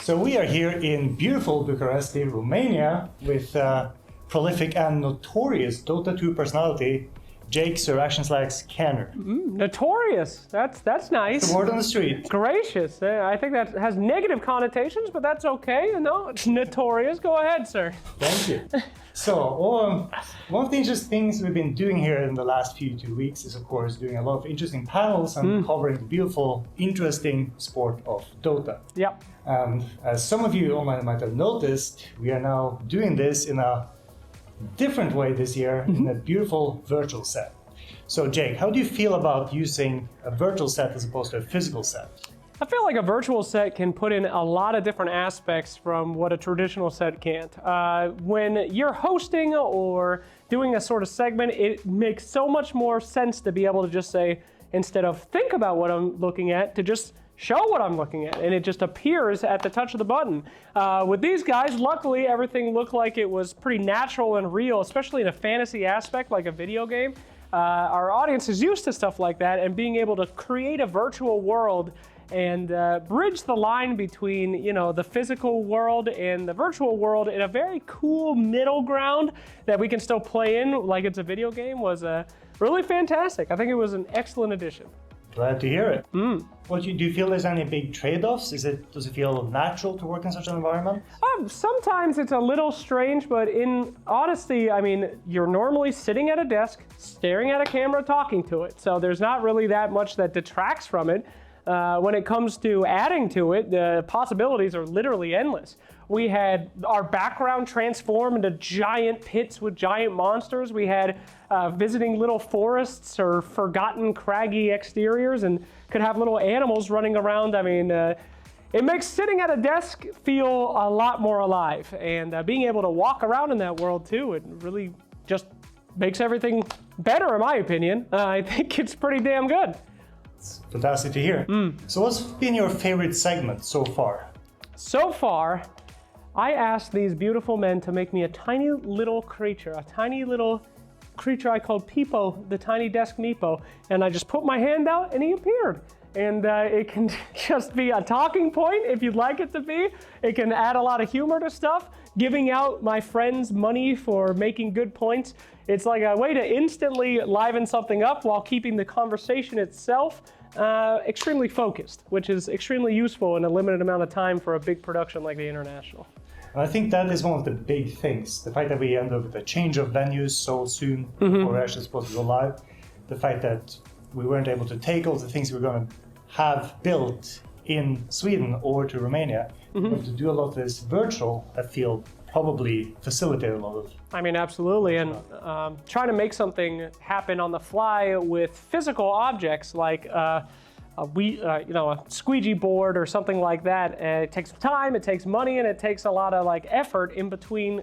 So we are here in beautiful Bucharest, Romania, with prolific and notorious Dota 2 personality, Jake SirActionSlacks Kanner. Notorious. That's nice. The word on the street. Gracious. I think that has negative connotations, but that's okay. You know, it's notorious. Go ahead, sir. Thank you. So, one of the interesting things we've been doing here in the last 2 weeks is, of course, doing a lot of interesting panels and covering the beautiful, interesting sport of Dota. Yep. And as some of you online might have noticed, we are now doing this in a different way this year, in a beautiful virtual set. So, Jake, how do you feel about using a virtual set as opposed to a physical set? I feel like a virtual set can put in a lot of different aspects from what a traditional set can't. When you're hosting or doing a sort of segment, it makes so much more sense to be able to just say, instead of think about what I'm looking at, to just show what I'm looking at, and it just appears at the touch of the button. With these guys, luckily everything looked like it was pretty natural and real, especially in a fantasy aspect like a video game. Our audience is used to stuff like that, and being able to create a virtual world and bridge the line between, you know, the physical world and the virtual world in a very cool middle ground that we can still play in like it's a video game was really fantastic. I think it was an excellent addition. Glad to hear it. Do you feel there's any big trade-offs? Does it feel natural to work in such an environment? Sometimes it's a little strange, but in honesty, I mean, you're normally sitting at a desk, staring at a camera, talking to it. So there's not really that much that detracts from it. When it comes to adding to it, the possibilities are literally endless. We had our background transform into giant pits with giant monsters. We had visiting little forests or forgotten craggy exteriors, and could have little animals running around. I mean, it makes sitting at a desk feel a lot more alive. And being able to walk around in that world too, it really just makes everything better in my opinion. I think it's pretty damn good. It's fantastic to hear. So what's been your favorite segment so far? So far, I asked these beautiful men to make me a tiny little creature, I called Peepo, the tiny desk Meepo, and I just put my hand out and he appeared. And it can just be a talking point if you'd like it to be. It can add a lot of humor to stuff, giving out my friends money for making good points. It's like a way to instantly liven something up while keeping the conversation itself extremely focused, which is extremely useful in a limited amount of time for a big production like the International. I think that is one of the big things. The fact that we end up with a change of venues so soon before we're actually supposed to go live. The fact that we weren't able to take all the things we were going to have built in Sweden over to Romania. But to do a lot of this virtual, I feel probably facilitate a lot of. I mean, absolutely, and trying to make something happen on the fly with physical objects like a squeegee board or something like that. It takes time, it takes money, and it takes a lot of effort in between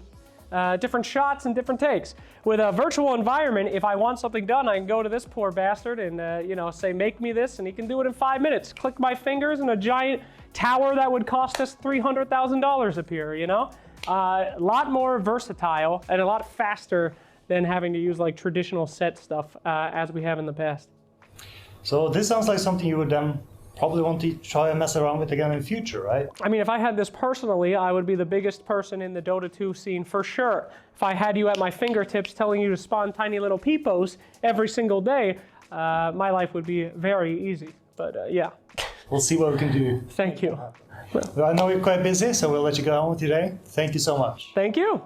different shots and different takes. With a virtual environment, if I want something done, I can go to this poor bastard and say, make me this, and he can do it in 5 minutes. Click my fingers and a giant tower that would cost us $300,000 appear, you know? A lot more versatile and a lot faster than having to use traditional set stuff as we have in the past. So this sounds like something you would probably want to try and mess around with again in the future, right? I mean, if I had this personally, I would be the biggest person in the Dota 2 scene for sure. If I had you at my fingertips telling you to spawn tiny little peepos every single day, my life would be very easy. But yeah. We'll see what we can do. Thank you. Well, I know you're quite busy, so we'll let you go on with today. Thank you so much. Thank you.